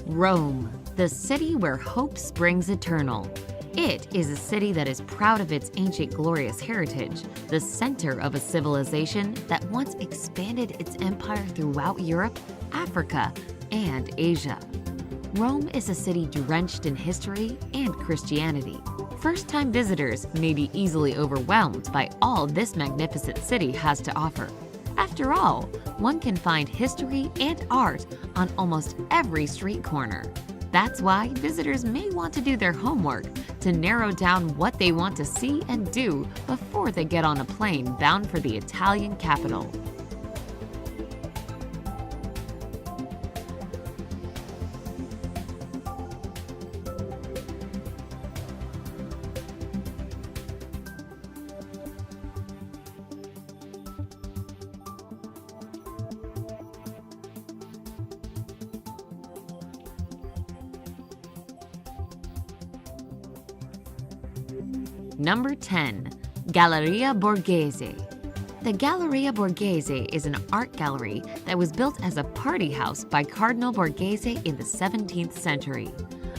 Rome, the city where hope springs eternal. It is a city that is proud of its ancient glorious heritage, the center of a civilization that once expanded its empire throughout Europe, Africa, and Asia. Rome is a city drenched in history and Christianity. First-time visitors may be easily overwhelmed by all this magnificent city has to offer. After all, one can find history and art on almost every street corner. That's why visitors may want to do their homework to narrow down what they want to see and do before they get on a plane bound for the Italian capital. Number 10. Galleria Borghese. The Galleria Borghese is an art gallery that was built as a party house by Cardinal Borghese in the 17th century.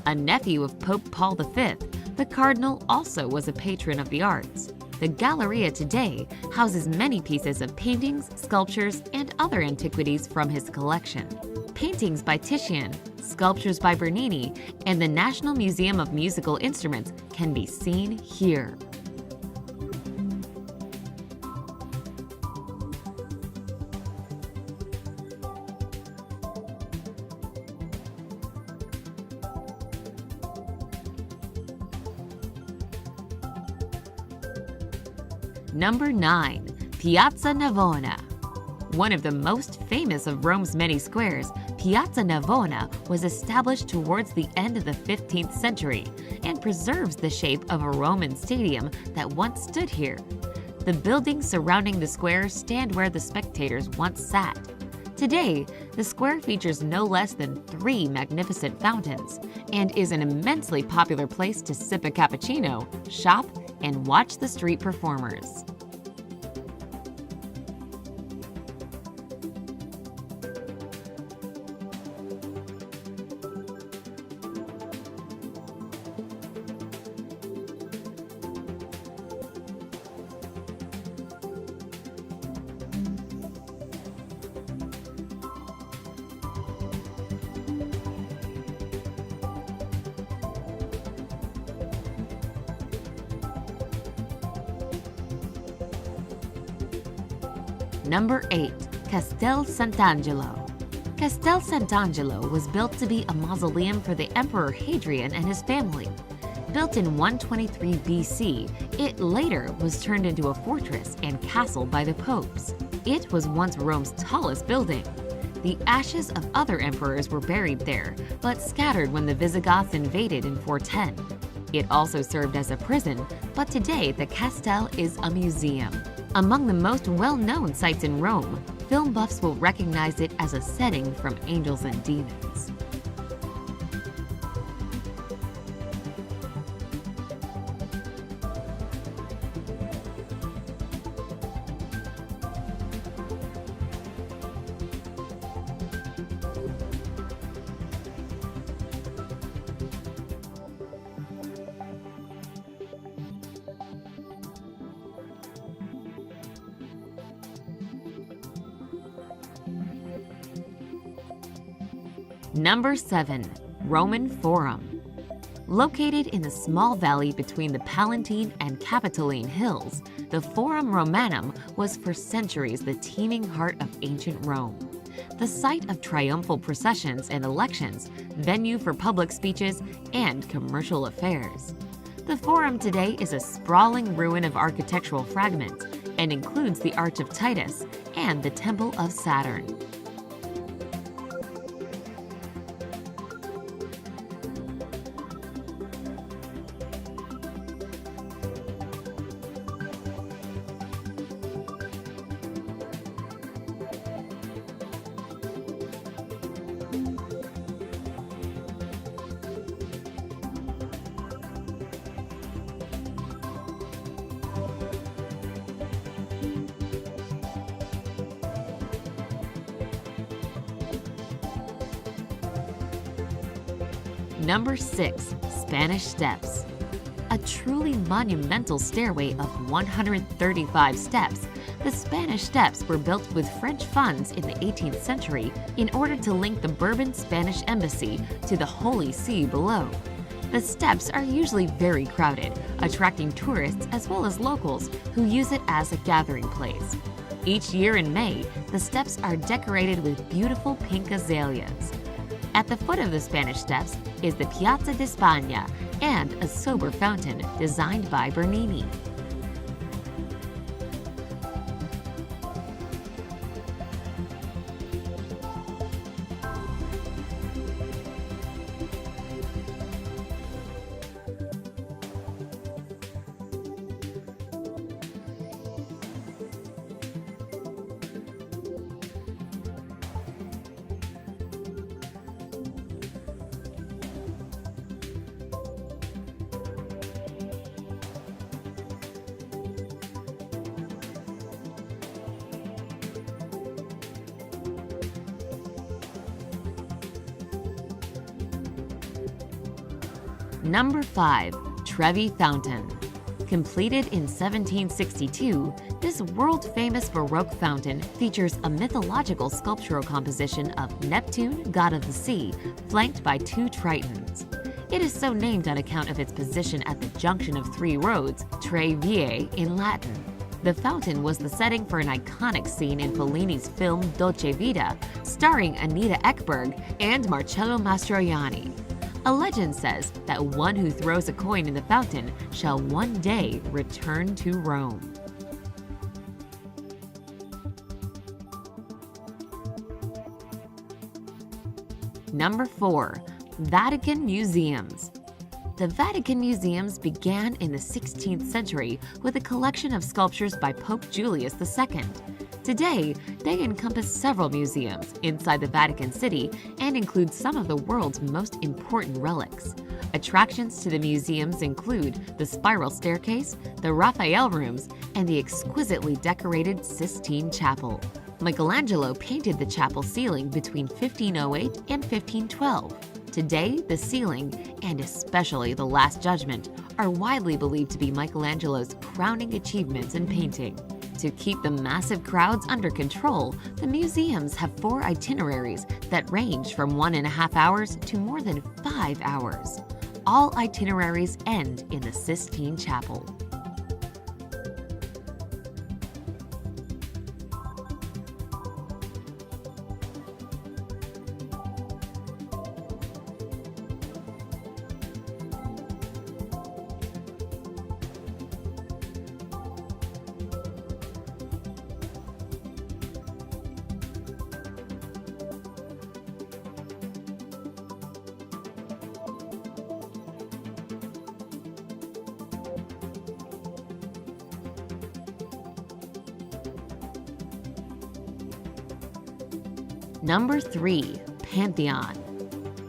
A nephew of Pope Paul V, the cardinal also was a patron of the arts. The Galleria today houses many pieces of paintings, sculptures, and other antiquities from his collection. Paintings by Titian, sculptures by Bernini, and the National Museum of Musical Instruments can be seen here. Number 9. Piazza Navona. One of the most famous of Rome's many squares, Piazza Navona was established towards the end of the 15th century and preserves the shape of a Roman stadium that once stood here. The buildings surrounding the square stand where the spectators once sat. Today, the square features no less than 3 magnificent fountains and is an immensely popular place to sip a cappuccino, shop, and watch the street performers. Number 8. Castel Sant'Angelo. Castel Sant'Angelo was built to be a mausoleum for the Emperor Hadrian and his family. Built in 123 BC, it later was turned into a fortress and castle by the popes. It was once Rome's tallest building. The ashes of other emperors were buried there, but scattered when the Visigoths invaded in 410. It also served as a prison, but today the castle is a museum. Among the most well-known sites in Rome, film buffs will recognize it as a setting from Angels and Demons. Number 7. Roman Forum. Located in the small valley between the Palatine and Capitoline Hills, the Forum Romanum was for centuries the teeming heart of ancient Rome. The site of triumphal processions and elections, venue for public speeches, and commercial affairs. The Forum today is a sprawling ruin of architectural fragments and includes the Arch of Titus and the Temple of Saturn. Number 6. Spanish Steps. A truly monumental stairway of 135 steps, the Spanish Steps were built with French funds in the 18th century in order to link the Bourbon Spanish Embassy to the Holy See below. The steps are usually very crowded, attracting tourists as well as locals who use it as a gathering place. Each year in May, the steps are decorated with beautiful pink azaleas. At the foot of the Spanish Steps is the Piazza di Spagna and a sober fountain designed by Bernini. Number 5. Trevi Fountain. Completed in 1762, this world-famous Baroque fountain features a mythological sculptural composition of Neptune, god of the sea, flanked by 2 tritons. It is so named on account of its position at the junction of 3 roads, tre vie in Latin. The fountain was the setting for an iconic scene in Fellini's film Dolce Vita, starring Anita Ekberg and Marcello Mastroianni. A legend says that one who throws a coin in the fountain shall one day return to Rome. Number 4. Vatican Museums. The Vatican Museums began in the 16th century with a collection of sculptures by Pope Julius II. Today, they encompass several museums inside the Vatican City and include some of the world's most important relics. Attractions to the museums include the spiral staircase, the Raphael rooms, and the exquisitely decorated Sistine Chapel. Michelangelo painted the chapel ceiling between 1508 and 1512. Today, the ceiling, and especially the Last Judgment, are widely believed to be Michelangelo's crowning achievements in painting. To keep the massive crowds under control, the museums have 4 itineraries that range from 1.5 hours to more than 5 hours. All itineraries end in the Sistine Chapel. Number 3. Pantheon.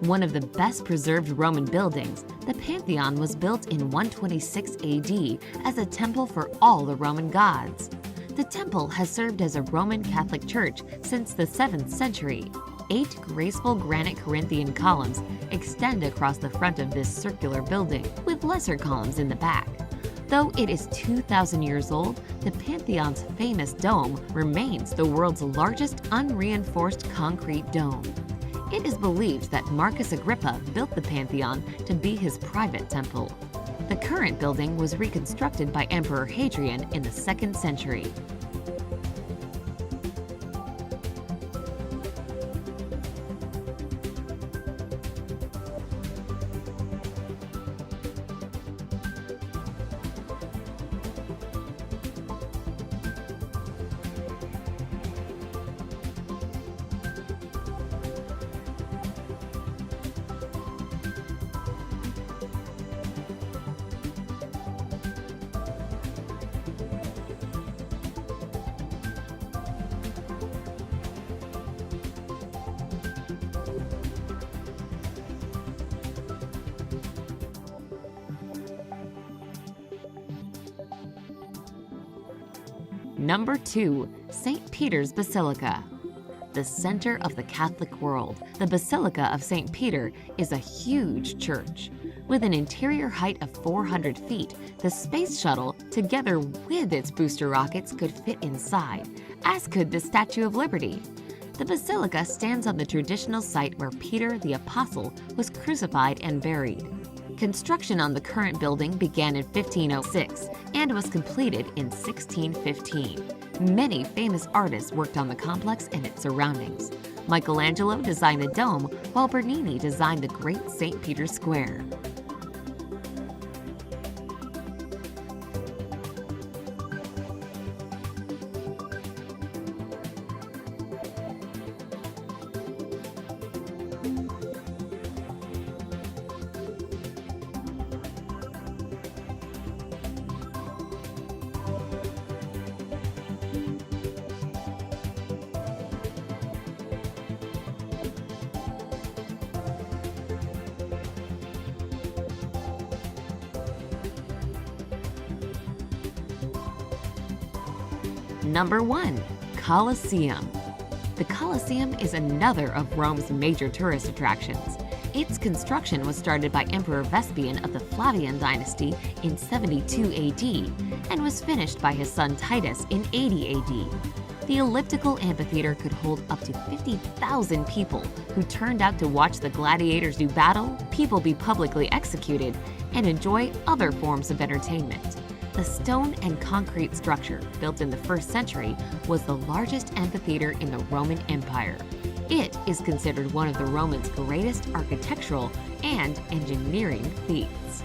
One of the best preserved Roman buildings, the Pantheon was built in 126 AD as a temple for all the Roman gods. The temple has served as a Roman Catholic church since the 7th century. 8 graceful granite Corinthian columns extend across the front of this circular building, with lesser columns in the back. Though it is 2,000 years old, the Pantheon's famous dome remains the world's largest unreinforced concrete dome. It is believed that Marcus Agrippa built the Pantheon to be his private temple. The current building was reconstructed by Emperor Hadrian in the 2nd century. Number 2. St. Peter's Basilica. The center of the Catholic world, the Basilica of St. Peter is a huge church. With an interior height of 400 feet, the space shuttle, together with its booster rockets, could fit inside, as could the Statue of Liberty. The basilica stands on the traditional site where Peter the Apostle was crucified and buried. Construction on the current building began in 1506 and was completed in 1615. Many famous artists worked on the complex and its surroundings. Michelangelo designed the dome, while Bernini designed the Great St. Peter's Square. Number 1. Colosseum. The Colosseum is another of Rome's major tourist attractions. Its construction was started by Emperor Vespasian of the Flavian dynasty in 72 AD and was finished by his son Titus in 80 AD. The elliptical amphitheater could hold up to 50,000 people who turned out to watch the gladiators do battle, people be publicly executed, and enjoy other forms of entertainment. The stone and concrete structure, built in the 1st century, was the largest amphitheater in the Roman Empire. It is considered one of the Romans' greatest architectural and engineering feats.